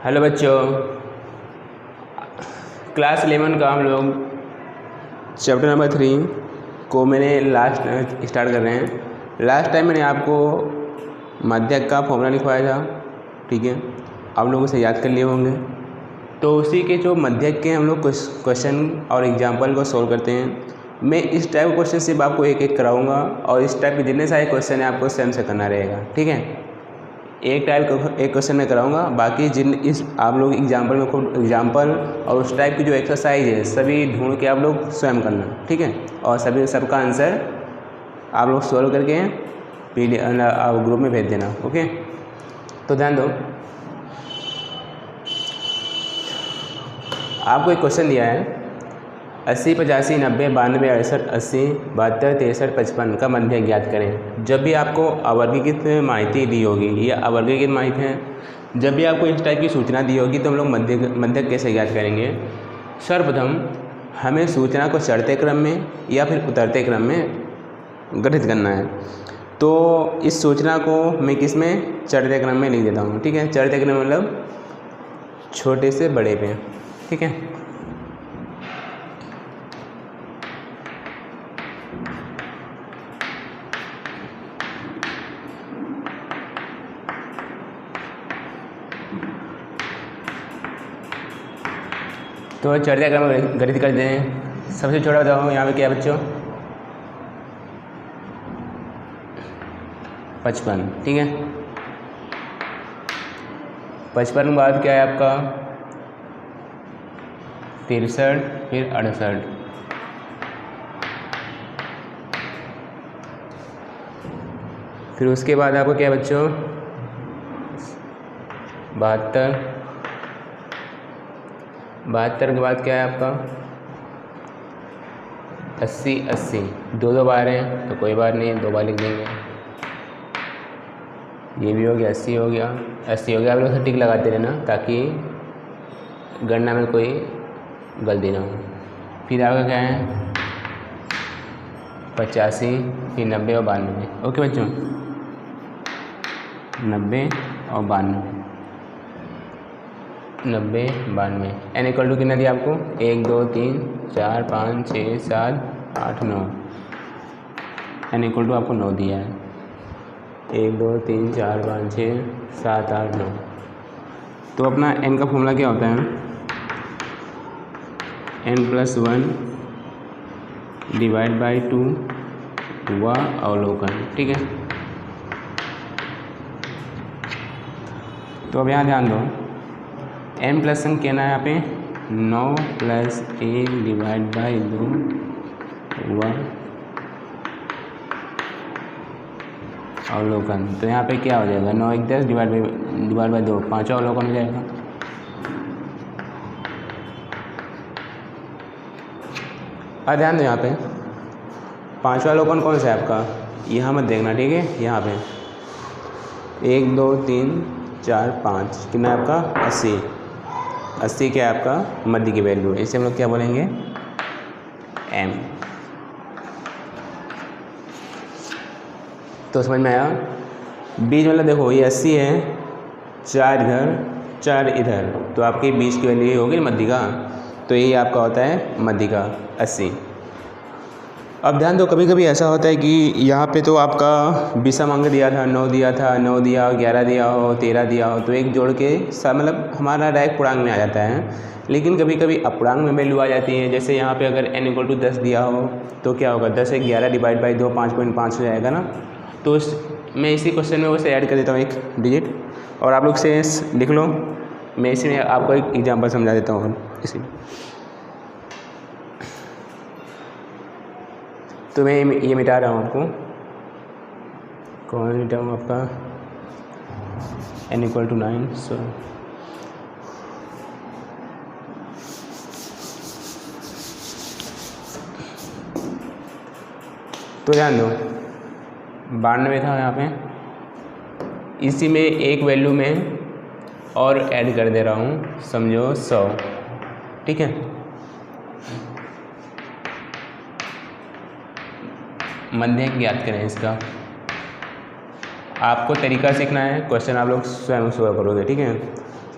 Hello बच्चों, class 11 का हम लोग चैप्टर नंबर 3 को मैंने लास्ट स्टार्ट कर रहे हैं। लास्ट टाइम मैंने आपको मध्यक का फॉर्मूला लिखवाया था, ठीक है। आप लोग उसे याद कर लिए होंगे। तो उसी के जो मध्यक के हम लोग क्वेश्चन और एग्जाम्पल को सॉल्व करते हैं। मैं इस टाइप क्वेश्चन सिर्फ आपको एक एक कराऊंगा और इस टाइप के जितने सारे क्वेश्चन हैं आपको सेम से करना रहेगा, ठीक है। एक क्वेश्चन में कराऊंगा, बाकी जिन इस आप लोग एग्जाम्पल और उस टाइप की जो एक्सरसाइज है सभी ढूंढ के आप लोग स्वयं करना, ठीक है। और सबका आंसर आप लोग सॉल्व करके ग्रुप में भेज देना, ओके। तो ध्यान दो, आपको एक क्वेश्चन दिया है 80, 85, 90, 92, 68, 80, 72, 63, 55 का मध्यक ज्ञात करें। जब भी आपको अवर्गीकृत माहिती दी होगी, ये अवर्गीकृत माहिती है, जब भी आपको इस टाइप की सूचना दी होगी तो हम लोग मध्यक कैसे ज्ञात करेंगे। सर्वप्रथम हमें सूचना को चढ़ते क्रम में या फिर उतरते क्रम में गठित करना है। तो इस सूचना को मैं किस में चढ़ते क्रम में लिख देता हूँ, ठीक है। चढ़ते क्रम मतलब छोटे से बड़े पे, ठीक है। तो चढ़ते क्रम में गणित करते हैं। सबसे छोटा बताओ यहाँ पे क्या है बच्चों, 55, ठीक है। 55 के बाद क्या है आपका 63, फिर 68, फिर उसके बाद आपको क्या है बच्चों 72, 72 के बाद क्या है आपका 80, 80, दो बार हैं तो कोई बात नहीं है, 2 बार लिख देंगे। ये भी हो गया, 80 हो गया, 80 हो गया। आप लोग टिक लगाते रहना ताकि गणना में कोई गलती ना हो। फिर आपका क्या है 85, फिर 90 और 92, ओके बच्चों। 90 और 92, 90, 92। n इक्वल टू कितना दिया आपको 1, 2, 3, 4, 5, 6, 7, 8, 9। n इक्वल टू आपको 9 दिया है। 1, 2, 3, 4, 5, 6, 7, 8, 9। तो अपना n का फॉर्मूला क्या होता है n+1 डिवाइड बाई 2 हुआ अवलोकन, ठीक है। तो अब यहाँ ध्यान दो, n+1 कहना है यहाँ पे 9 + 1 डिवाइड बाई 2 हुआ अवलोकन। तो यहाँ पे क्या हो जाएगा 9, 1, 10 डिवाइड बाई 2, 5वां अवलोकन हो जाएगा। अब ध्यान दो, यहाँ पे 5वां अवलोकन कौन सा है आपका, यहाँ मत देखना, ठीक है। यहाँ पे 1, 2, 3, 4, 5 कितना है आपका 80, 80 क्या है आपका मध्य की वैल्यू है। इसे हम लोग क्या बोलेंगे m। तो समझ में आया। बीच मतलब देखो ये 80 है, 4 इधर 4 इधर, तो आपके बीच की वैल्यू होगी मध्य का। तो यही आपका होता है मध्य का 80। अब ध्यान दो, कभी कभी ऐसा होता है कि यहाँ पे तो आपका विषम अंक दिया था, 9 दिया था, 9 दिया हो, 11 दिया हो, 13 दिया हो, तो एक जोड़ के सब मतलब हमारा डायरेक्ट पूर्णांक में आ जाता है। लेकिन कभी कभी अपूर्णांक में वैल्यू आ जाती है। जैसे यहाँ पे अगर n इक्वल टू 10 दिया हो तो क्या होगा 10 से 11 डिवाइड बाई 2 5.5 हो जाएगा ना। तो मैं इसी क्वेश्चन में उसे ऐड कर देता हूँ एक डिजिट, और आप लोग से लिख लो। मैं इसी में आपको एक एग्जाम्पल समझा देता हूँ इसी। तो मैं ये मिटा रहा हूँ आपको, कौन मिटाऊँ आपका n इक्वल टू 9। तो ध्यान दो 92 था यहाँ पे, इसी में एक वैल्यू में और ऐड कर दे रहा हूँ, समझो 100, ठीक है। मध्यक ज्ञात करें इसका। आपको तरीका सीखना है, क्वेश्चन आप लोग स्वयं सॉल्व करोगे, ठीक है।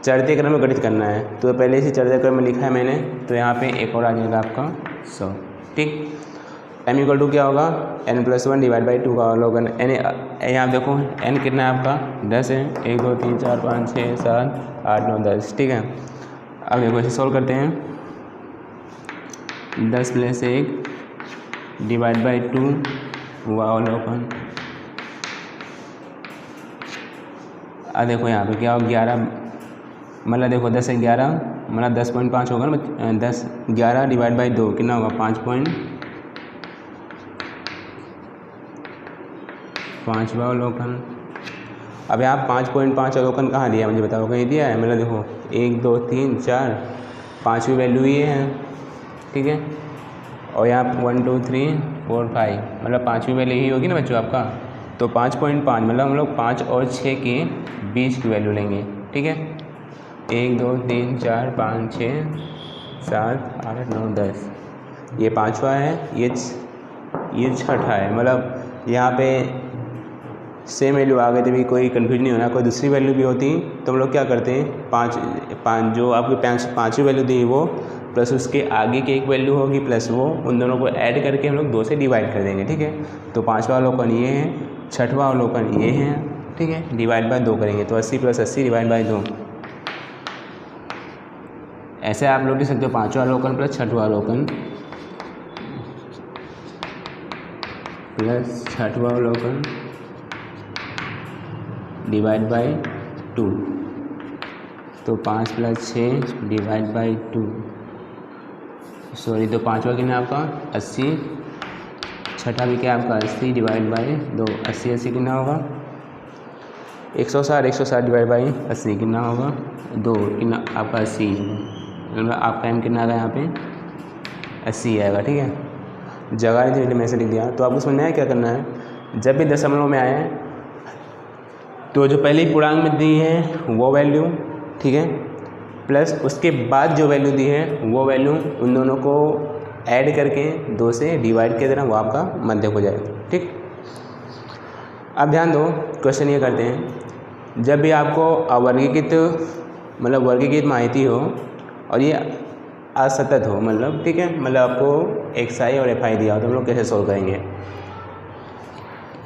चढ़ते क्रम में गणित करना है, तो पहले से चढ़ते क्रम में लिखा है मैंने, तो यहाँ पे एक और आ जाएगा आपका 100। ठीक, m इक्वल टू क्या होगा, n+1 डिवाइड बाई 2 का अवलोकन। n यहाँ देखो n कितना है आपका 10 है, 1 2 3 4 5 6 7 8 9 10। ठीक है, अब देखो इसे सॉल्व करते हैं। 10 + 1 डिवाइड बाई 2 हुआ अवलोकन। अब देखो यहाँ पे क्या होगा 11, मतलब देखो 10 से 11 मतलब 10.5 होगा ना, 10 11 डिवाइड बाई 2 कितना होगा 5.5वां अवलोकन। अब यहाँ 5.5 अवलोकन कहाँ दिया है मुझे बताओ, कहीं दिया है? मतलब देखो 1 2 3 4 5वीं वैल्यू ये है। ठीक है, और यहाँ 1 2 3 4 5 मतलब 5वीं वैल्यू यही होगी ना बच्चों आपका। तो 5.5 मतलब हम लोग 5 और 6 के बीच की वैल्यू लेंगे। ठीक है, 1 2 3 4 5 6 7 8 9 10, ये 5वां है, ये 6ठा है। मतलब यहाँ पे सेम वैल्यू आ गई, तभी कोई कन्फ्यूजन नहीं होना। कोई दूसरी वैल्यू भी होती तो हम लोग क्या करते हैं, 5 जो आपकी 5वीं वैल्यू दी वो प्लस उसके आगे की एक वैल्यू होगी प्लस वो, उन दोनों को ऐड करके हम लोग 2 से डिवाइड कर देंगे। ठीक है, तो 5वां अवलोकन ये है, 6वां अवलोकन ये है। ठीक है, डिवाइड बाय 2 करेंगे तो 80 + 80 डिवाइड बाय 2। ऐसे आप लोग लिख सकते हो 5वां अवलोकन प्लस 6वां अवलोकन प्लस 6वां अवलोकन डिवाइड बाय 2। तो 5 + 6 डिवाइड बाय 2, सॉरी, तो 5वां कितना आपका 80, 6ठा भी क्या आपका 80 डिवाइड बाय 2। 80 80 कितना होगा 160, 160 डिवाइड बाई 80 कितना होगा 2, कितना आपका 80, मतलब आपका m कितना आ गया यहाँ पे 80 आएगा। ठीक है, जगह नहीं थी मैं ऐसे लिख दिया। तो आपको समझ में आया क्या करना है, जब भी दशमलव में आए तो जो पहले ही पूर्णांक में दी है वो वैल्यू, ठीक है, प्लस उसके बाद जो वैल्यू दी है वो वैल्यू, उन दोनों को ऐड करके 2 से डिवाइड के देना, वो आपका मध्यक हो जाएगा। ठीक, अब ध्यान दो, क्वेश्चन ये करते हैं, जब भी आपको अवर्गीकृत मतलब वर्गीकृत माहिती हो और ये असतत हो, मतलब ठीक है, मतलब आपको xi और fi दिया हो तो हम लोग कैसे सोल्व करेंगे।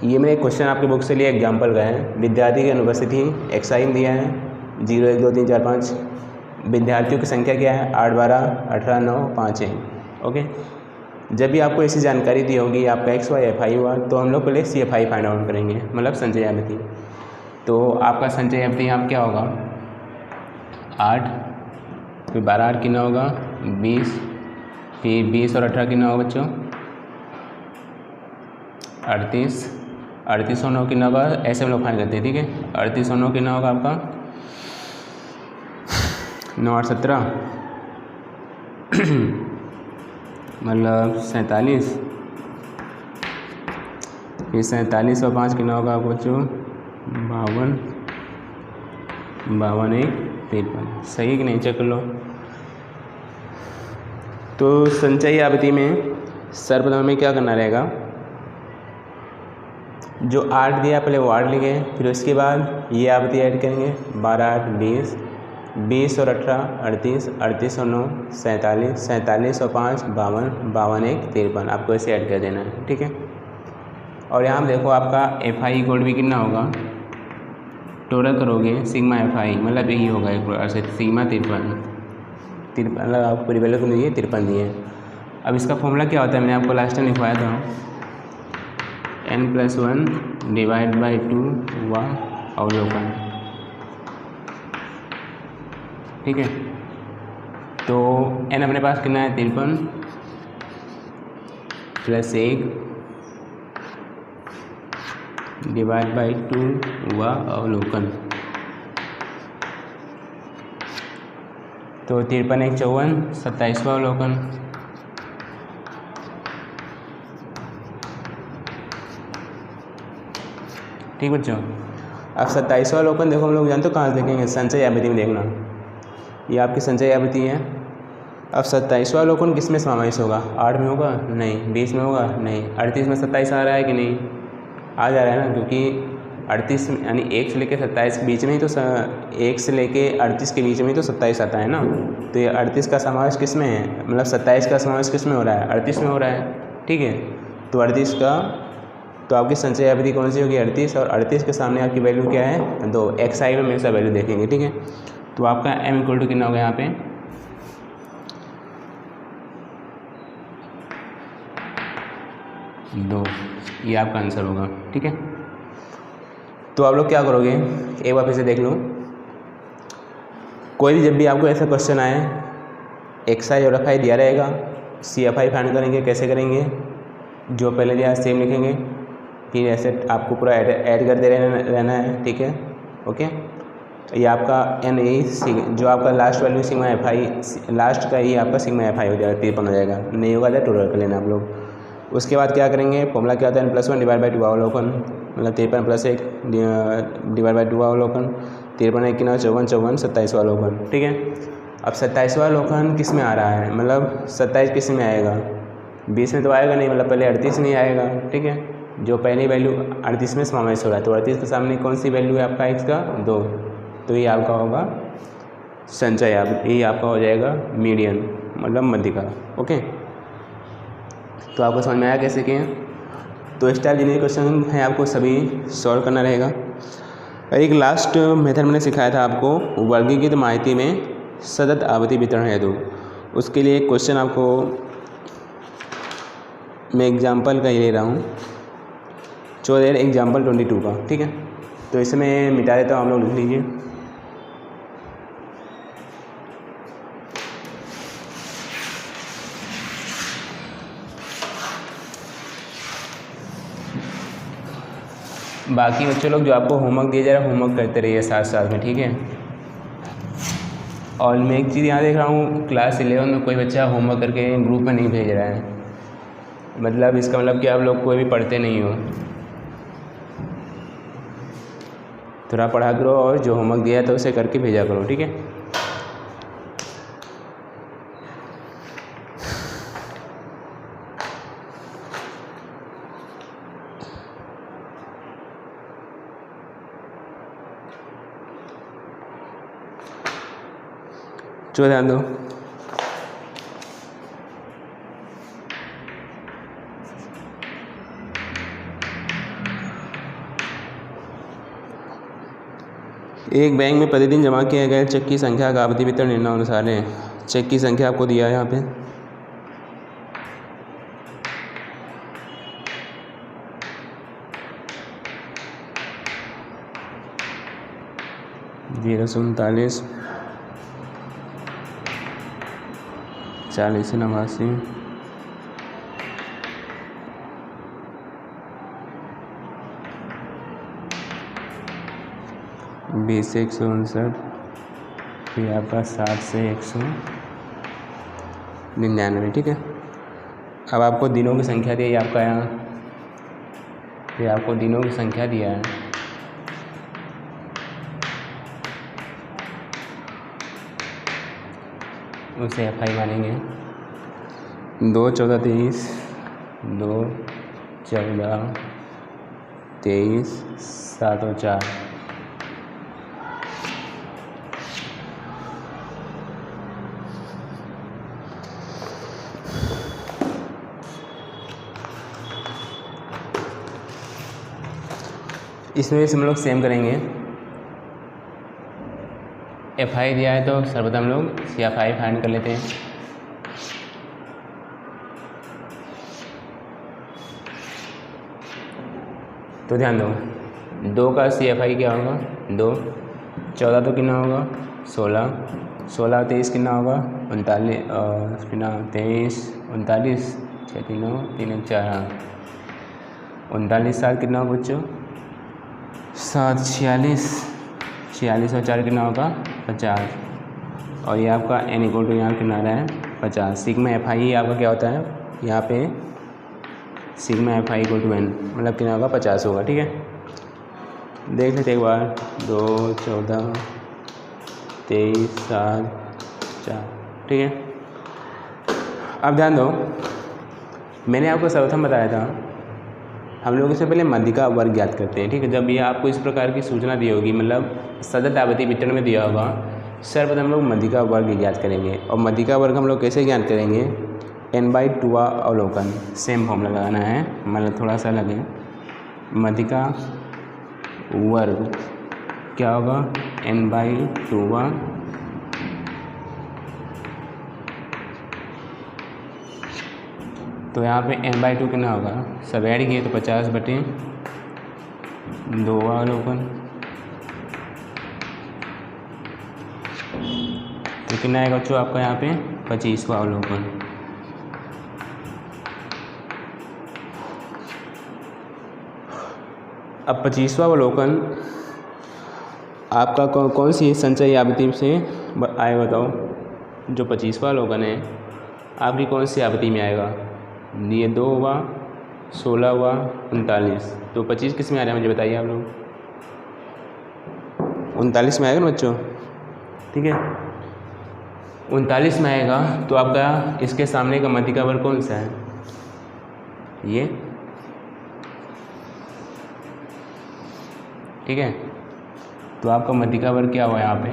ये मैंने क्वेश्चन आपके बुक से लिए एग्जाम्पल का है। विद्यार्थी की अनुपस्थिति xi दिया है 0 1 2 3 4 5, विद्यार्थियों की संख्या क्या है 8 12 18 9 5 है। ओके, जब भी आपको ऐसी जानकारी दी होगी आपका xy fi हुआ तो हम लोग पहले CFI फाइंड आउट करेंगे, मतलब संचय ज्यामिति। तो आपका संचय ज्यामिति यहाँ क्या होगा 8, फिर 12 8 कितना होगा 20, फिर 20 और 18 कितना होगा बच्चों 38, 38 और 9 कितना होगा, ऐसे हम लोग फाइंड करते हैं। ठीक है, 38 और 9 कितना होगा आपका 9 8 17 मतलब 47, फिर 47 और 5 कितना होगा आपको बच्चों 52, 52 1 53। सही है कि नहीं, चेक कर लो। तो संचयी आवृत्ति में सर्वप्रथम हमें क्या करना रहेगा, जो 8 दिया पहले वो 8 लिखे, फिर उसके बाद ये आवृत्ति ऐड करेंगे 12 8 20, 20 और 18 38, 38 और 9 47, 47 और 5 52, 52 1 53, आपको ऐसे ऐड कर देना है। ठीक है, और यहाँ देखो आपका FI इक्वल भी कितना होगा, टोटल करोगे सिग्मा FI मतलब यही होगा एक प्रकार से सिग्मा 53, मतलब आपको पूरी वैल्यू दिए 53 दिए। अब इसका फॉर्मूला क्या होता है, मैंने आपको लास्ट टाइम लिखवाया था, n+1 डिवाइड बाई 2 हुआ अवलोकन। ठीक है, तो n अपने पास कितना है 53 प्लस 1 डिवाइड बाई 2 हुआ अवलोकन। तो 53 1 54, 27वां अवलोकन। ठीक बच्चों, अब 27वां अवलोकन देखो हम लोग जानते हो कहाँ से देखेंगे, संचय ज्यामिति में देखना, ये आपकी संचय ज्यामिति है। अब 27वां अवलोकन किस में समावेश होगा, 8 में होगा नहीं, 20 में होगा नहीं, 38 में 27 आ रहा है कि नहीं, आ जा रहा है ना, क्योंकि 38 यानी 1 से लेकर 27 के बीच में ही तो 1 से लेकर 38 के बीच में ही तो 27 आता है ना। तो ये 38 का समावेश किस में है, मतलब 27 का समावेश किस में हो रहा है, 38 में हो रहा है, ठीक है। तो 38 का, तो आपकी संचय अवधि कौन सी होगी, 38, और 38 के सामने आपकी वैल्यू क्या है, 2। XI में हमेशा वैल्यू देखेंगे, ठीक है। तो आपका m इक्वल टू कितना होगा यहाँ पे, 2। ये आपका आंसर होगा, ठीक है। तो आप लोग क्या करोगे, एक बार फिर से देख लो। कोई भी जब भी आपको ऐसा क्वेश्चन आए, XI और FI दिया रहेगा, CFI फाइंड करेंगे, कैसे करेंगे, जो पहले दिया सेम लिखेंगे, फिर ऐसे आपको पूरा ऐड करते रहना है, ठीक है, ओके। ये आपका NA जो आपका last value sigma FI, last का ही आपका सिग्मा FI हो जाएगा, 53 हो जाएगा, नहीं होगा तो टोटल कर लेना आप लोग। उसके बाद क्या करेंगे, फॉर्मूला क्या होता है, n+1 डिवाइड बाई 2 अवलोकन, मतलब 53 + 1 डिवाइड बाई 2 अवलोकन, 53 1 9 54 54 27वां अवलोकन, ठीक है। अब 27वां अवलोकन किस में आ रहा है, मतलब 27 किस में आएगा, 20 में तो आएगा नहीं, मतलब पहले 38 में आएगा, ठीक है। जो पहली वैल्यू 38 में समावेश हो रहा है, तो 38 के सामने कौन सी वैल्यू है आपका x का, 2। तो ये आपका होगा संचय, ये आपका हो जाएगा मीडियन, मतलब मध्यिका, ओके। तो आपको समझ में आया कैसे किए। तो इस टाइप जितने क्वेश्चन हैं आपको सभी सॉल्व करना रहेगा। एक लास्ट मेथड मैंने सिखाया था आपको, वर्गीकृत माहिती में सतत आवधि वितरण हेतु। उसके लिए क्वेश्चन आपको मैं एग्जाम्पल का ही ले रहा हूँ, चलिए एग्जाम्पल 22 का, ठीक है। तो इसे मैं मिटा देता हूँ, आप लोग लिख लीजिए। बाकी बच्चों लोग जो आपको होमवर्क दिया जा रहा है, होमवर्क करते रहिए साथ साथ में, ठीक है। और मैं एक चीज़ यहाँ देख रहा हूँ, क्लास 11 में कोई बच्चा होमवर्क करके ग्रुप में नहीं भेज रहा है, मतलब इसका मतलब कि आप लोग कोई भी पढ़ते नहीं हो। थोड़ा पढ़ा करो और जो होमवर्क दिया है तो उसे करके भेजा करो, ठीक है। चलो ध्यान दो। एक बैंक में प्रतिदिन जमा किए गए चेक की संख्या का अवधि वितरण निम्नानुसार है। चेक की संख्या आपको दिया है यहाँ पे, जीरो से 39, 40 से 89, 20 से 159, फिर आपका 60 से 199, ठीक है। अब आपको दिनों की संख्या दी है आपका यहाँ, फिर आपको दिनों की संख्या दिया है, उसे FI मानेंगे। 2 14 23, 2 14 23, 7 और 4, इसमें हम लोग सेम करेंगे। FI दिया है तो सर्वप्रथम लोग CFI फाइंड कर लेते हैं। तो ध्यान दो, 2 का CFI क्या होगा, 2, 14 तो कितना होगा, 16, 16 और 23 कितना होगा, 39, कितना 23 39, 6 3 9 3 1 4, 39 7 कितना होगा बच्चों, 7 46, 46 और 4 कितना होगा, 50। और ये आपका n इक्वल टू यहाँ कितना आ रहा है, 50। सिग्मा FI आपका क्या होता है, यहाँ पे sigma FI equal to n, मतलब कितना होगा, 50 होगा, ठीक है। देख लेते एक बार, 2 14 23 7 4, ठीक है। अब ध्यान दो, मैंने आपको सर्वप्रथम बताया था हम लोग इससे पहले मध्य का वर्ग ज्ञात करते हैं। ठीक है, जब ये आपको इस प्रकार की सूचना दी होगी, मतलब सतत आवृत्ति वितरण में दिया होगा, सर्वप्रथम हम लोग मध्य का वर्ग ज्ञात करेंगे। और मध्य का वर्ग हम लोग कैसे ज्ञात करेंगे, n/2 अवलोकन, सेम फॉर्मूला लगाना है, मतलब थोड़ा सा अलग है। मध्य का वर्ग क्या होगा, n/2। तो यहाँ पे n/2 कितना होगा, सब ऐड किए तो 50/2 अवलोकन, तो कितना आएगा बच्चों आपका यहाँ पे 25वां अवलोकन। अब 25वां अवलोकन आपका कौन सी संचयी आवृत्ति से आए बताओ। जो 25वां अवलोकन है आपकी कौन सी आवृत्ति में आएगा, ये 2 हुआ, 16 हुआ, 39। तो 25 किस में आ रहा है मुझे बताइए आप लोग, 39 में आएगा ना बच्चों। ठीक है, 39 में आएगा। तो आपका इसके सामने का मध्य का वर्ग कौन सा है, ये। ठीक है, तो आपका मध्य का वर्ग क्या हुआ यहाँ पे,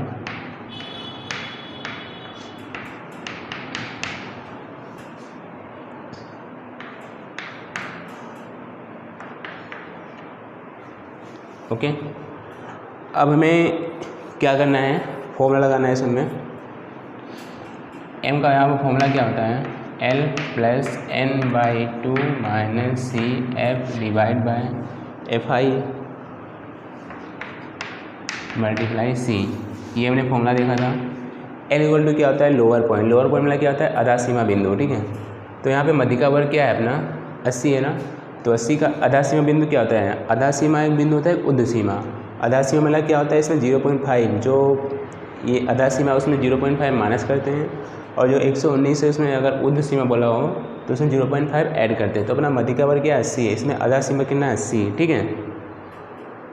ओके। अब हमें क्या करना है, फॉर्मूला लगाना है इसमें। m का यहाँ पर फॉर्मूला क्या होता है, L + n/2 - CF divide by FI multiply C। ये हमने फॉर्मूला देखा था। L = क्या होता है, लोअर पॉइंट। लोअर पॉइंट मतलब क्या होता है, आधा सीमा बिंदु। ठीक है, तो यहाँ पे मध्य का वर्ग क्या है अपना 80 है ना, तो 80 का आधा सीमा बिंदु क्या होता है, आधा सीमा एक बिंदु होता है उद्ध सीमा। आधा सीमा मतलब क्या होता है, इसमें 0.5 जो ये आधा सीमा उसमें 0.5 माइनस करते हैं, और जो 119 है उसमें अगर उद्ध सीमा बोला हो तो उसमें 0.5 ऐड करते हैं। तो अपना मध्य का वर्ग क्या 80 है, इसमें आधा सीमा कितना है 80। ठीक है,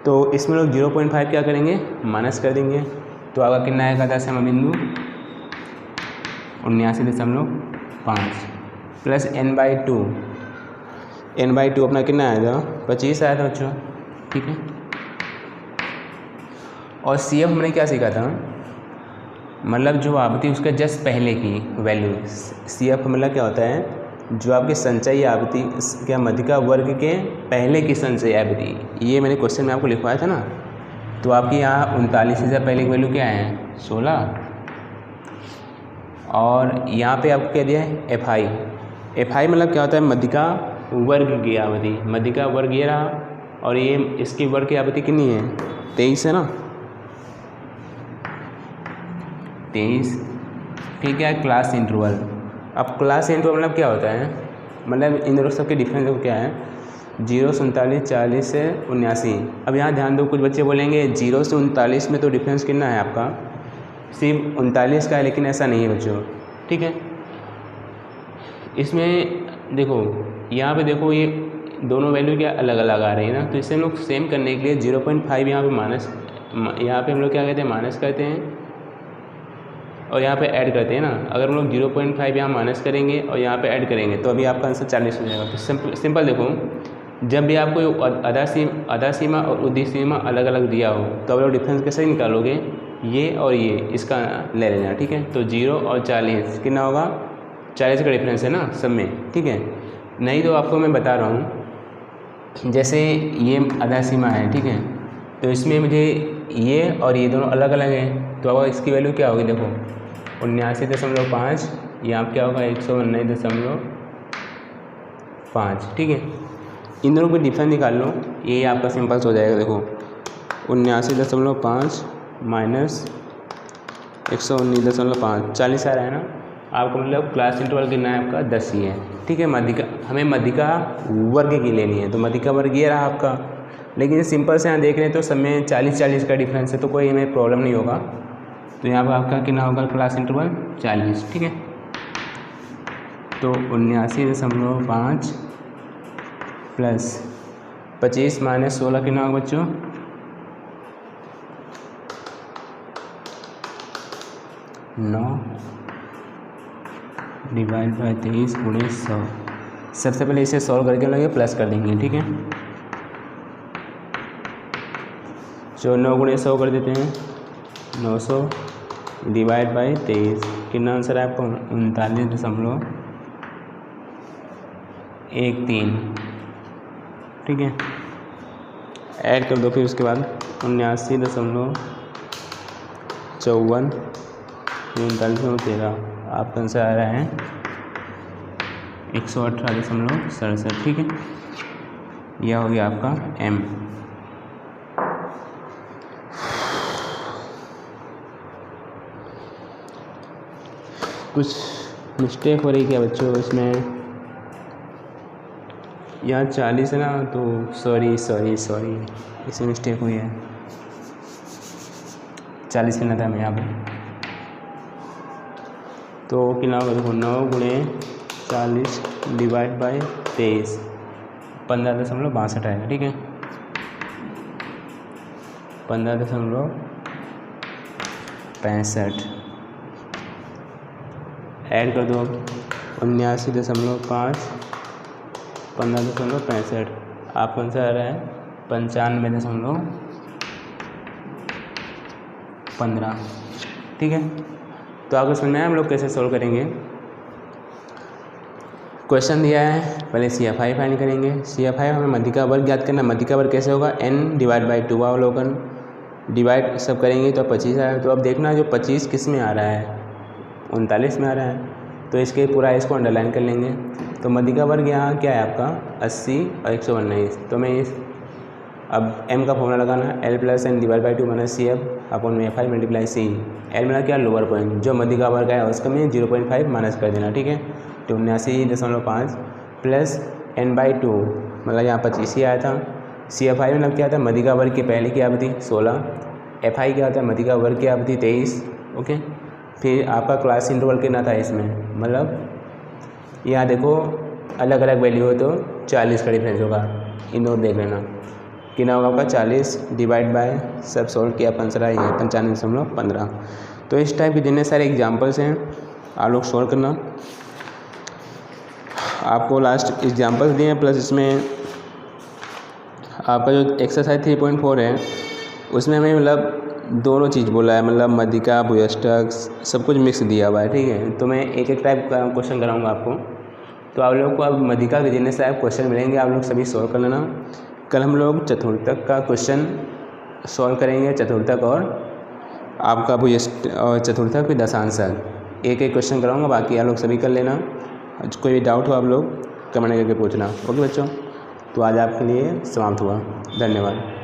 तो इसमें लोग 0.5 क्या करेंगे, माइनस कर देंगे। तो आपका कितना आएगा आधा सीमा बिंदु 79.5 प्लस n/2 अपना कितना आएगा 25 आया था बच्चों। ठीक है, और CF हमने क्या सीखा था, मतलब जो आवृत्ति उसके जस्ट पहले की वैल्यू। CF मतलब क्या होता है, जो आपके संचयी आवृत्ति क्या मध्य का वर्ग के पहले की संचयी आवृत्ति। ये मैंने क्वेश्चन में आपको लिखवाया था ना, तो आपकी यहाँ 39 से पहले की वैल्यू क्या है 16, और यहाँ पे आपको क्या दिया है FI मतलब क्या होता है, मध्य का वर्ग की आवृत्ति। मध्य का वर्ग ये रहा, और ये इसकी वर्ग की आवृत्ति कितनी है 23 है ना, 23। ठीक है, क्लास इंटरवल। अब क्लास इंटरवल मतलब क्या होता है, मतलब इन दोनों सबके डिफरेंस क्या है, 0 से 39, 40 से 79। अब यहाँ ध्यान दो, कुछ बच्चे बोलेंगे 0 से 39 में तो डिफरेंस कितना है आपका सिर्फ 39 का है, लेकिन ऐसा नहीं है बच्चों। ठीक है, इसमें देखो यहाँ पे देखो ये दोनों वैल्यू क्या अलग अलग आ रही है ना, तो इसे हम लोग सेम करने के लिए 0.5 यहाँ पे माइनस, यहाँ पे हम लोग क्या कहते हैं माइनस करते हैं, और यहाँ पे ऐड करते हैं ना। अगर हम लोग 0.5 यहाँ माइनस करेंगे और यहाँ पे ऐड करेंगे तो अभी आपका आंसर 40 हो जाएगा। तो सिंपल देखो, जब भी आपको आधा सीमा और उद्ध सीमा अलग अलग दिया हो तो आप लोग डिफरेंस कैसे निकालोगे, ये और ये इसका ले लेना। ठीक है, तो 0 और 40 कितना होगा, 40 का डिफरेंस है ना सब में। ठीक है, नहीं तो आपको मैं बता रहा हूँ, जैसे ये आधा सीमा है, ठीक है, तो इसमें मुझे ये और ये दोनों अलग अलग हैं, तो अब इसकी वैल्यू क्या होगी देखो 79.5, यहाँ क्या होगा 119.5। ठीक है, इन दोनों को डिफरेंस निकाल लो, ये आपका सिंपल हो जाएगा। देखो 79.5 माइनस 119.5, 40 आ रहा है ना आपको, मतलब क्लास इंटरवल कितना है आपका 10 ही है। ठीक है, हमें मध्य का वर्ग की लेनी है, तो मध्य का वर्ग ये रहा आपका। लेकिन सिंपल से यहाँ देख रहे हैं तो सब में 40 का डिफरेंस है, तो कोई हमें प्रॉब्लम नहीं होगा। तो यहाँ पर आपका कितना होगा क्लास इंटरवल 40। ठीक है, तो 79.5 प्लस 25 माइनस 16 कितना होगा बच्चों 9 डिवाइड बाई 23 × 100। सबसे पहले इसे सॉल्व करके हम लोग प्लस कर देंगे। ठीक है, जो 9 गुणे 100 कर देते हैं, 900 डिवाइड बाई 23, कितना आंसर है आपको 39.13। ठीक है, ऐड कर दो फिर उसके बाद 79.54 39.13, आपका आंसर आ रहा है 118.67। ठीक है, यह हो गया आपका M। कुछ मिस्टेक हो रही क्या बच्चों इसमें? यहाँ 40 है ना, तो सॉरी इसमें मिस्टेक हुई है, 40 करना था हमें यहाँ पर। तो कितना होगा देखो, 9 गुणे 40 डिवाइड बाई 23, 15.62 आएगा। ठीक है, 15.65 ऐड कर दो 79.5 15.65, आपका आंसर आ रहा है 95.15। ठीक है, तो आपको समझना है हम लोग कैसे सोल्व करेंगे। क्वेश्चन दिया है, पहले CF फाइंड करेंगे। CF हमें मध्यिका वर्ग ज्ञात करना। मध्यिका वर्ग कैसे होगा, n डिवाइड बाई 2 अवलोकन डिवाइड सब करेंगे तो 25 आएगा। तो अब देखना जो 25 किस में आ रहा है, 39 में आ रहा है, तो इसके पूरा इसको अंडरलाइन कर लेंगे। तो मध्यिका वर्ग यहाँ क्या है आपका 80 और 119। तो मैं इस अब m का फॉर्मूला लगाना, L plus n divide by 2 minus CF upon में F मल्टीप्लाई C। L मेरा क्या लोअर पॉइंट, जो मध्यिका वर्ग है उसका में 0.5 माइनस कर देना। ठीक है, तो 79.5 प्लस n बाई 2 मतलब यहाँ 25 ही आया था। CF मतलब क्या था, मध्यिका वर्ग की पहले की अवधि 16, FI क्या होता है, मध्यिका वर्ग की अवधि 23। ओके, फिर आपका क्लास इंटरवल कितना था इसमें, मतलब यहाँ देखो अलग अलग वैल्यू हो तो 40 का डिफरेंस होगा, इन दोनों देख लेना कितना होगा आपका 40 डिवाइड बाय सब सोल्व किया, आंसर आई है 95.15। तो इस टाइप के जितने सारे एग्जांपल्स हैं आप लोग सोल्व करना। आपको लास्ट एग्जांपल्स दिए हैं, प्लस इसमें आपका जो एक्सरसाइज 3.4 है उसमें हमें मतलब दोनों चीज़ बोला है, मतलब मध्यिका भुयष्टक सब कुछ मिक्स दिया हुआ है। ठीक है, तो मैं एक एक टाइप का क्वेश्चन कराऊंगा आपको, तो आप लोग को अब मध्यिका के जितने सारे क्वेश्चन मिलेंगे आप लोग सभी सोल्व कर लेना। कल हम लोग चतुर्थक का क्वेश्चन सॉल्व करेंगे, चतुर्थक और आपका चतुर्थक फिर दशांशक, एक एक क्वेश्चन कराऊंगा, बाकी आप लोग सभी कर लेना। कोई भी डाउट हो आप लोग कमेंट करके पूछना। ओके बच्चों, तो आज आपके लिए समाप्त हुआ, धन्यवाद।